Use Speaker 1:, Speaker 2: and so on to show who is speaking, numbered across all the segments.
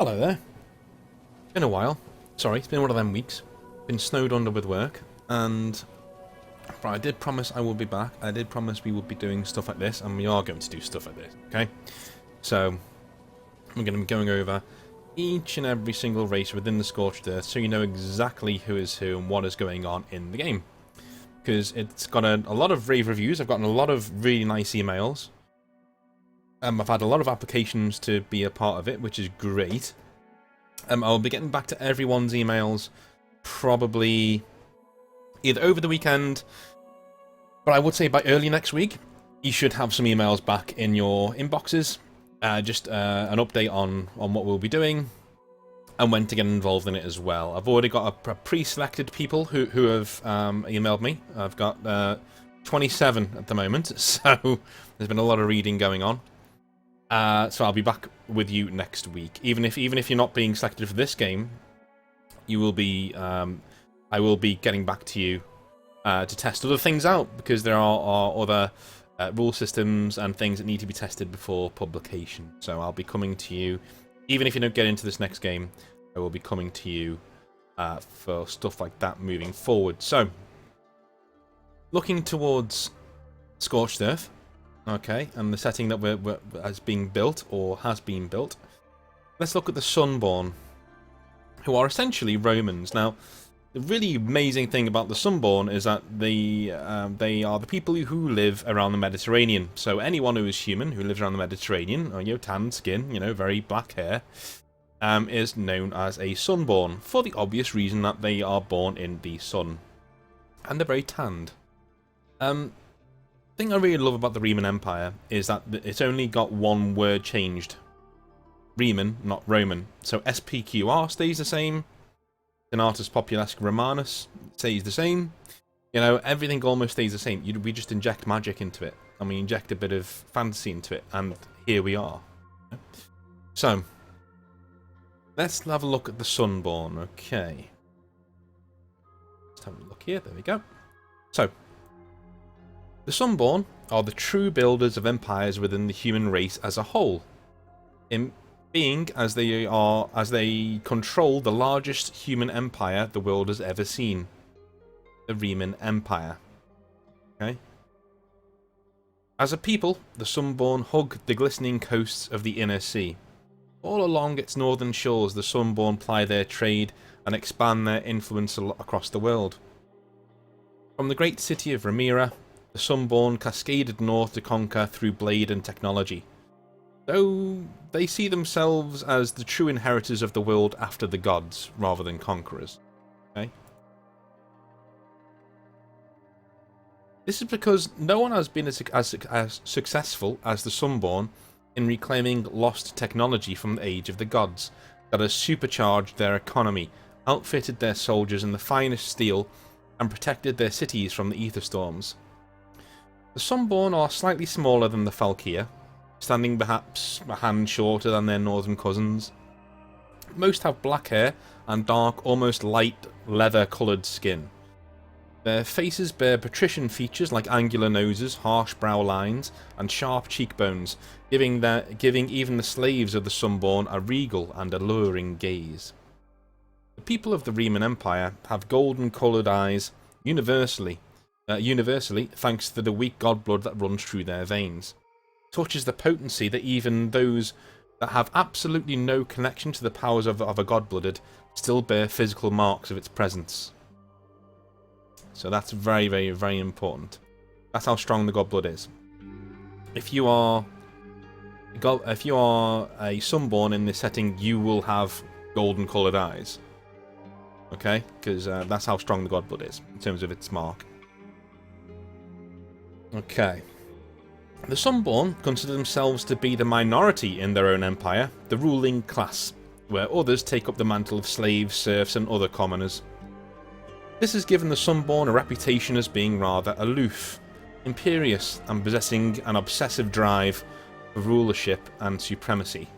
Speaker 1: Hello there. Been a while. Sorry, it's been one of them weeks. Been snowed under with work, and but I did promise I will be back. I did promise we would be doing stuff like this, and we are going to do stuff like this. Okay, so we're going to be going over each and every single race within the Scorched Earth, so you know exactly who is who and what is going on in the game. Because it's got a lot of rave reviews. I've gotten a lot of really nice emails. I've had a lot of applications to be a part of it, which is great. I'll be getting back to everyone's emails probably either over the weekend, but I would say by early next week, you should have some emails back in your inboxes. Just an update on what we'll be doing and when to get involved in it as well. I've already got a pre-selected people who have emailed me. I've got 27 at the moment, so there's been a lot of reading going on. So I'll be back with you next week. Even if you're not being selected for this game, you will be. I will be getting back to you to test other things out, because there are other rule systems and things that need to be tested before publication. So I'll be coming to you, even if you don't get into this next game. I will be coming to you for stuff like that moving forward. So looking towards Scorched Earth. Okay, and the setting that has been built, or has been built. Let's look at the Sunborn, who are essentially Romans. Now, the really amazing thing about the Sunborn is that they are the people who live around the Mediterranean. So anyone who is human, who lives around the Mediterranean, or tanned skin, very black hair, is known as a Sunborn, for the obvious reason that they are born in the sun. And they're very tanned. The thing I really love about the Riemann Empire is that it's only got one word changed. Riemann, not Roman. So SPQR stays the same. Senatus Populesque Romanus stays the same. Everything almost stays the same. We just inject magic into it, and we inject a bit of fantasy into it, and here we are. So, let's have a look at the Sunborn. Okay. Let's have a look here. There we go. So, the Sunborn are the true builders of empires within the human race as a whole, in being as they control the largest human empire the world has ever seen, the Riemann Empire. Okay. As a people, the Sunborn hug the glistening coasts of the Inner Sea. All along its northern shores, the Sunborn ply their trade and expand their influence across the world. From the great city of Ramira, the Sunborn cascaded north to conquer through blade and technology, though they see themselves as the true inheritors of the world after the gods, rather than conquerors. Okay? This is because no one has been as successful as the Sunborn in reclaiming lost technology from the age of the gods that has supercharged their economy, outfitted their soldiers in the finest steel, and protected their cities from the ether storms. The Sunborn are slightly smaller than the Falkia, standing perhaps a hand shorter than their northern cousins. Most have black hair and dark, almost light, leather-coloured skin. Their faces bear patrician features like angular noses, harsh brow lines, and sharp cheekbones, giving even the slaves of the Sunborn a regal and alluring gaze. The people of the Riemann Empire have golden-coloured eyes, universally, thanks to the weak god blood that runs through their veins. Such is the potency that even those that have absolutely no connection to the powers of a god-blooded still bear physical marks of its presence. So that's very, very, very important. That's how strong the god blood is. If you are a Sunborn in this setting, you will have golden-coloured eyes. Okay, because that's how strong the god blood is in terms of its mark. Okay. The Sunborn consider themselves to be the minority in their own empire, the ruling class, where others take up the mantle of slaves, serfs, and other commoners. This has given the Sunborn a reputation as being rather aloof, imperious, and possessing an obsessive drive for rulership and supremacy.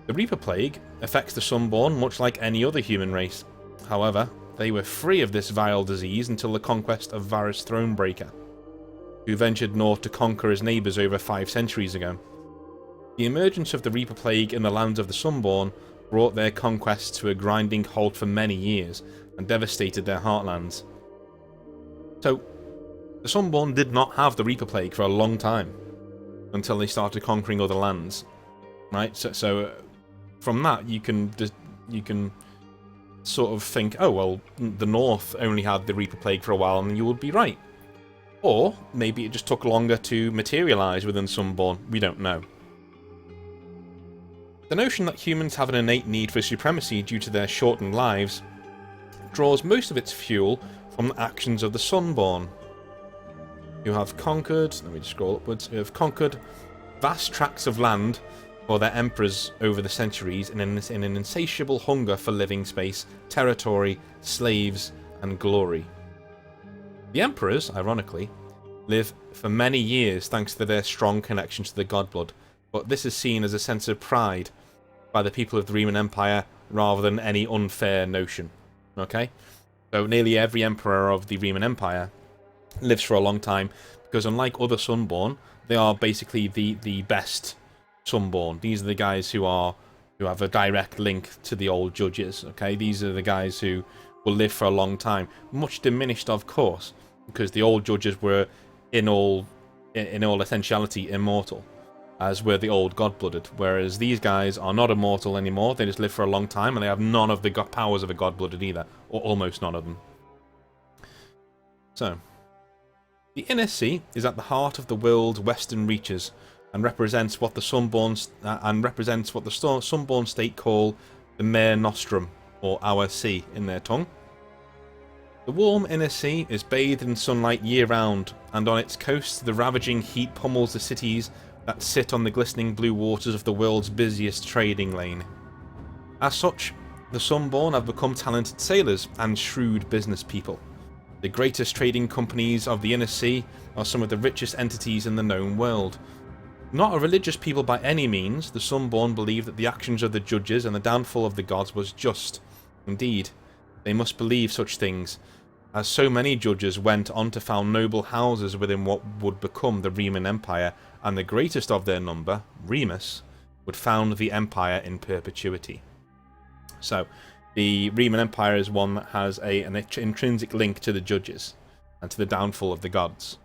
Speaker 1: The Reaper Plague affects the Sunborn much like any other human race. However, they were free of this vile disease until the conquest of Varus Thronebreaker, who ventured north to conquer his neighbours over 5 centuries ago. The emergence of the Reaper Plague in the lands of the Sunborn brought their conquest to a grinding halt for many years and devastated their heartlands. So, the Sunborn did not have the Reaper Plague for a long time until they started conquering other lands, right? So from that you can sort of think, oh well, the North only had the Reaper Plague for a while, and you would be right. Or maybe it just took longer to materialise within Sunborn. We don't know. The notion that humans have an innate need for supremacy due to their shortened lives draws most of its fuel from the actions of the Sunborn, who have conquered, let me just scroll upwards, who have conquered vast tracts of land for their emperors over the centuries in an insatiable hunger for living space, territory, slaves, and glory. The emperors, ironically, live for many years thanks to their strong connection to the godblood, but this is seen as a sense of pride by the people of the Riemann Empire rather than any unfair notion. Okay? So nearly every emperor of the Riemann Empire lives for a long time, because unlike other Sunborn, they are basically the best Sunborn. These are the guys who have a direct link to the old judges. Okay, these are the guys who will live for a long time. Much diminished, of course, because the old judges were in all essentiality immortal, as were the old god-blooded. Whereas these guys are not immortal anymore. They just live for a long time, and they have none of the powers of a god-blooded either, or almost none of them. So, the Inner Sea is at the heart of the world's western reaches, and represents what the Sunborn state call the Mare Nostrum, or our sea in their tongue. The warm Inner Sea is bathed in sunlight year-round, and on its coast the ravaging heat pummels the cities that sit on the glistening blue waters of the world's busiest trading lane. As such, the Sunborn have become talented sailors and shrewd business people. The greatest trading companies of the Inner Sea are some of the richest entities in the known world. Not a religious people by any means, the Sunborn believe that the actions of the judges and the downfall of the gods was just. Indeed, they must believe such things, as so many judges went on to found noble houses within what would become the Riemann Empire, and the greatest of their number, Remus, would found the empire in perpetuity. So, the Riemann Empire is one that has an intrinsic link to the judges and to the downfall of the gods.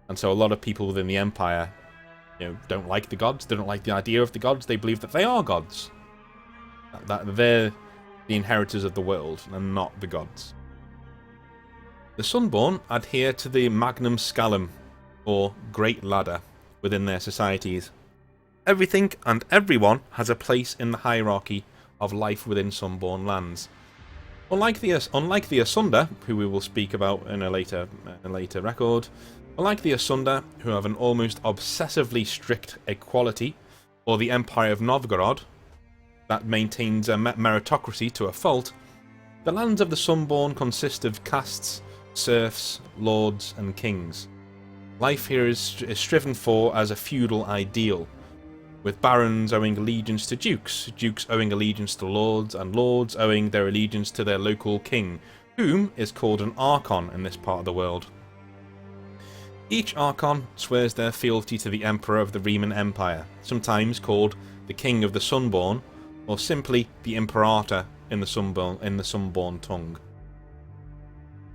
Speaker 1: And so a lot of people within the empire, don't like the gods, they don't like the idea of the gods, they believe that they are gods. That they're the inheritors of the world and not the gods. The Sunborn adhere to the Magnum Scalum, or Great Ladder, within their societies. Everything and everyone has a place in the hierarchy of life within Sunborn lands. Unlike the Asunder, who we will speak about in a later record, unlike the Asunder, who have an almost obsessively strict equality, or the Empire of Novgorod, that maintains a meritocracy to a fault, the lands of the Sunborn consist of castes, serfs, lords, and kings. Life here is striven for as a feudal ideal, with barons owing allegiance to dukes, dukes owing allegiance to lords, and lords owing their allegiance to their local king, whom is called an Archon in this part of the world. Each Archon swears their fealty to the Emperor of the Riemann Empire, sometimes called the King of the Sunborn, or simply the Imperator in the Sunborn tongue.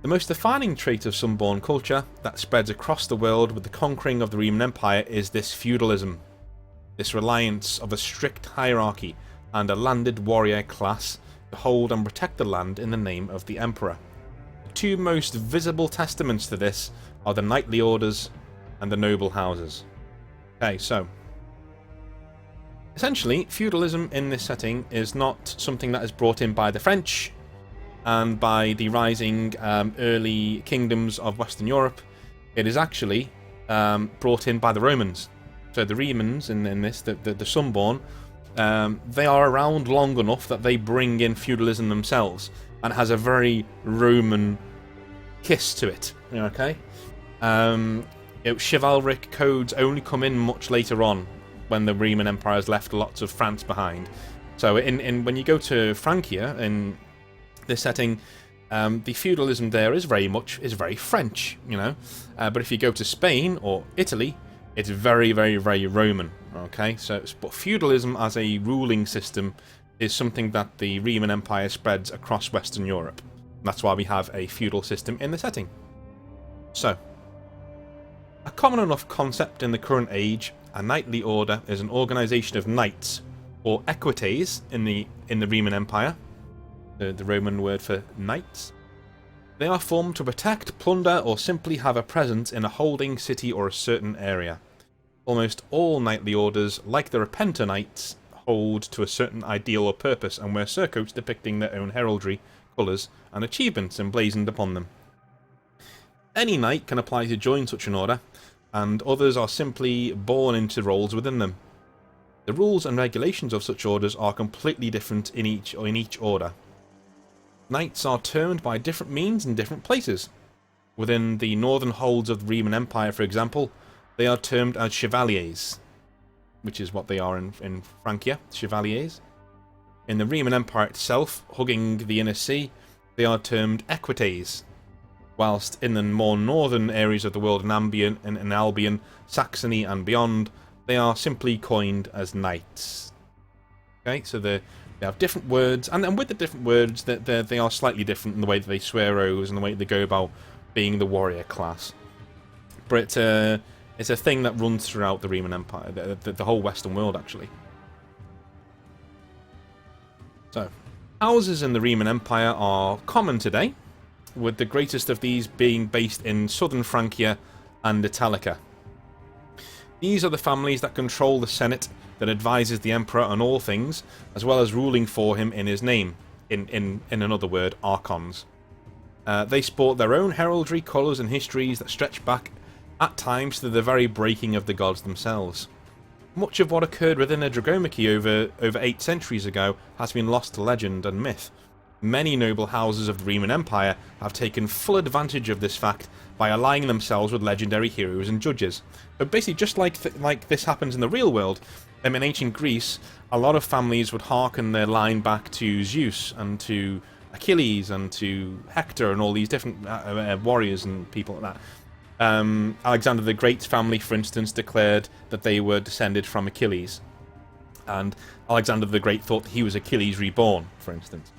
Speaker 1: The most defining trait of Sunborn culture that spreads across the world with the conquering of the Riemann Empire is this feudalism. This reliance of a strict hierarchy and a landed warrior class to hold and protect the land in the name of the Emperor. The two most visible testaments to this are the knightly orders and the noble houses. Okay, so essentially, feudalism in this setting is not something that is brought in by the French and by the rising early kingdoms of Western Europe. It is actually brought in by the Romans. So the Riemanns in this, the Sunborn, they are around long enough that they bring in feudalism themselves, and it has a very Roman kiss to it. Okay, chivalric codes only come in much later on, when the Riemann Empire has left lots of France behind. So when you go to Francia in this setting, the feudalism there is very French, but if you go to Spain or Italy, It's very, very, very Roman. Okay, so but feudalism as a ruling system is something that the Roman Empire spreads across Western Europe. That's why we have a feudal system in the setting. So, a common enough concept in the current age, a knightly order is an organisation of knights, or equites in the Roman Empire, the Roman word for knights. They are formed to protect, plunder, or simply have a presence in a holding city or a certain area. Almost all knightly orders, like the Repentor Knights, hold to a certain ideal or purpose and wear surcoats depicting their own heraldry, colours, and achievements emblazoned upon them. Any knight can apply to join such an order, and others are simply born into roles within them. The rules and regulations of such orders are completely different in each order. Knights are termed by different means in different places. Within the northern holds of the Roman Empire, for example, they are termed as chevaliers, which is what they are in Francia, chevaliers. In the Roman Empire itself, hugging the inner sea, they are termed equites, whilst in the more northern areas of the world in Albion, Saxony and beyond, they are simply coined as knights. Okay, so they have different words, and with the different words, they are slightly different in the way that they swear oaths and the way they go about being the warrior class. But it's a thing that runs throughout the Roman Empire, the whole Western world, actually. So, houses in the Roman Empire are common today, with the greatest of these being based in southern Francia and Italica. These are the families that control the Senate, that advises the Emperor on all things, as well as ruling for him in his name, in another word, archons. They sport their own heraldry, colours and histories that stretch back, at times, to the very breaking of the gods themselves. Much of what occurred within a Dragomici over 8 centuries ago has been lost to legend and myth. Many noble houses of the Roman Empire have taken full advantage of this fact by allying themselves with legendary heroes and judges. But basically, just like this happens in the real world, in ancient Greece, a lot of families would hearken their line back to Zeus and to Achilles and to Hector and all these different warriors and people like that. Alexander the Great's family, for instance, declared that they were descended from Achilles. And Alexander the Great thought that he was Achilles reborn, for instance.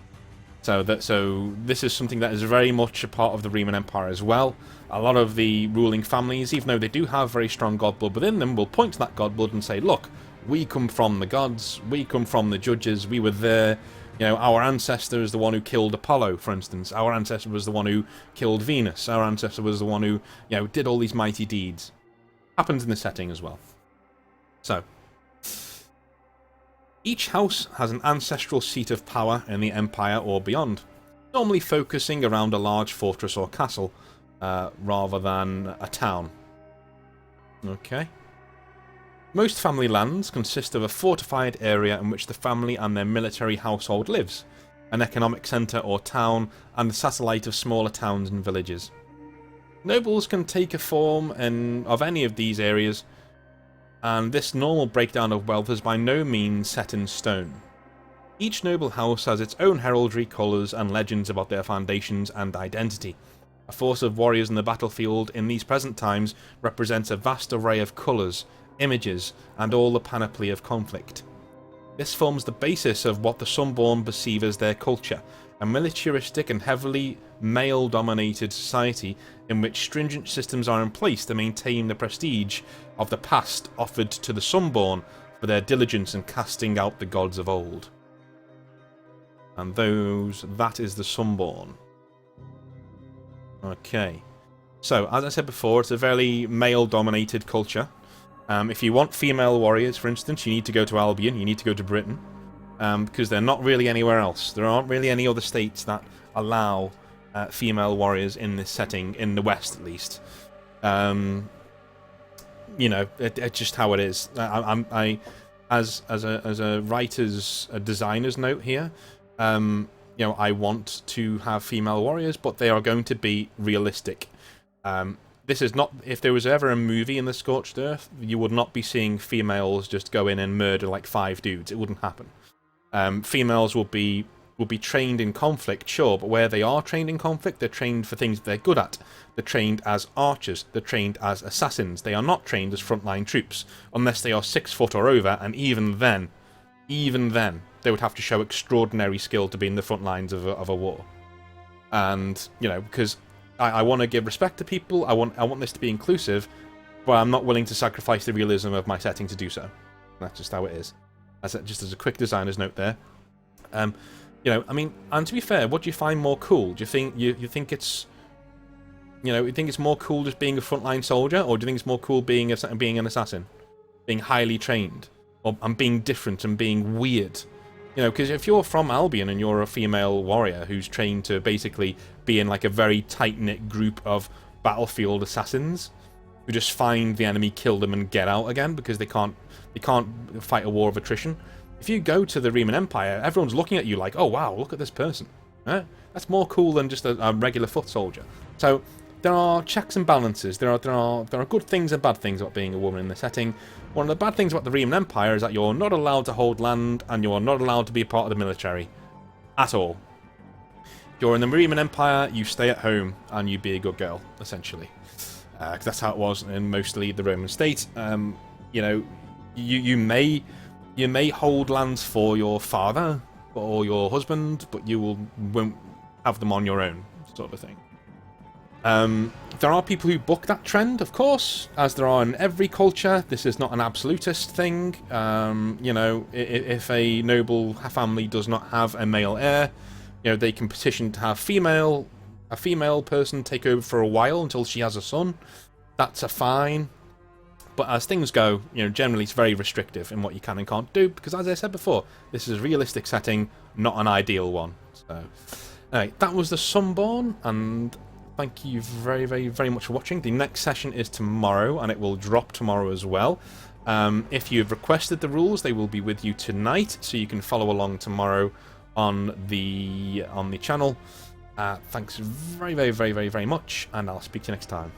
Speaker 1: So this is something that is very much a part of the Roman Empire as well. A lot of the ruling families, even though they do have very strong godblood within them, will point to that godblood and say, look, we come from the gods, we come from the judges, we were there. You know, our ancestor is the one who killed Apollo, for instance. Our ancestor was the one who killed Venus. Our ancestor was the one who, you know, did all these mighty deeds. Happens in the setting as well. So, each house has an ancestral seat of power in the Empire or beyond, normally focusing around a large fortress or castle, rather than a town. Okay. Most family lands consist of a fortified area in which the family and their military household lives, an economic centre or town, and the satellite of smaller towns and villages. Nobles can take a form of any of these areas, and this normal breakdown of wealth is by no means set in stone. Each noble house has its own heraldry, colours, and legends about their foundations and identity. A force of warriors in the battlefield in these present times represents a vast array of colours, images, and all the panoply of conflict. This forms the basis of what the Sunborn perceive as their culture, a militaristic and heavily male-dominated society in which stringent systems are in place to maintain the prestige of the past offered to the Sunborn for their diligence in casting out the gods of old. And that is the Sunborn. Okay. So, as I said before, it's a very male-dominated culture. If you want female warriors, for instance, you need to go to Albion, you need to go to Britain, because they're not really anywhere else. There aren't really any other states that allow female warriors in this setting, in the West at least. You know, it's just how it is. As a writer's, a designer's note here, you know, I want to have female warriors, but they are going to be realistic. This is not... If there was ever a movie in the Scorched Earth, you would not be seeing females just go in and murder like 5 dudes. It wouldn't happen. Females would be will be trained in conflict, sure, but where they are trained in conflict, they're trained for things they're good at. They're trained as archers. They're trained as assassins. They are not trained as frontline troops, unless they are 6 foot or over, and even then, they would have to show extraordinary skill to be in the front lines of a war. And, you know, because I want to give respect to people, I want this to be inclusive, but I'm not willing to sacrifice the realism of my setting to do so. That's just how it is. Just as a quick designer's note there. You know, I mean, and to be fair, what do you find more cool? Do you think you think it's, you know, you think it's more cool just being a frontline soldier, or do you think it's more cool being an assassin, being highly trained, and being different and being weird? You know, because if you're from Albion and you're a female warrior who's trained to basically be in like a very tight-knit group of battlefield assassins who just find the enemy, kill them, and get out again because they can't fight a war of attrition. If you go to the Riemann Empire, everyone's looking at you like, oh wow, look at this person. That's more cool than just a regular foot soldier. So there are checks and balances. There are good things and bad things about being a woman in the setting. One of the bad things about the Riemann Empire is that you're not allowed to hold land and you're not allowed to be a part of the military at all. If you're in the Riemann Empire, you stay at home and you be a good girl, essentially. Because that's how it was in mostly the Roman state. You know, you may hold lands for your father or your husband, but you won't have them on your own, sort of thing. There are people who buck that trend, of course, as there are in every culture. This is not an absolutist thing. You know, if a noble family does not have a male heir, you know, they can petition to have a female person take over for a while until she has a son. That's a fine. But as things go, you know, generally it's very restrictive in what you can and can't do, because as I said before, this is a realistic setting, not an ideal one. So, anyway, that was the Sunborn, and thank you very, very, very much for watching. The next session is tomorrow, and it will drop tomorrow as well. If you've requested the rules, they will be with you tonight, so you can follow along tomorrow on the channel. Thanks very, very, very, very, very much, and I'll speak to you next time.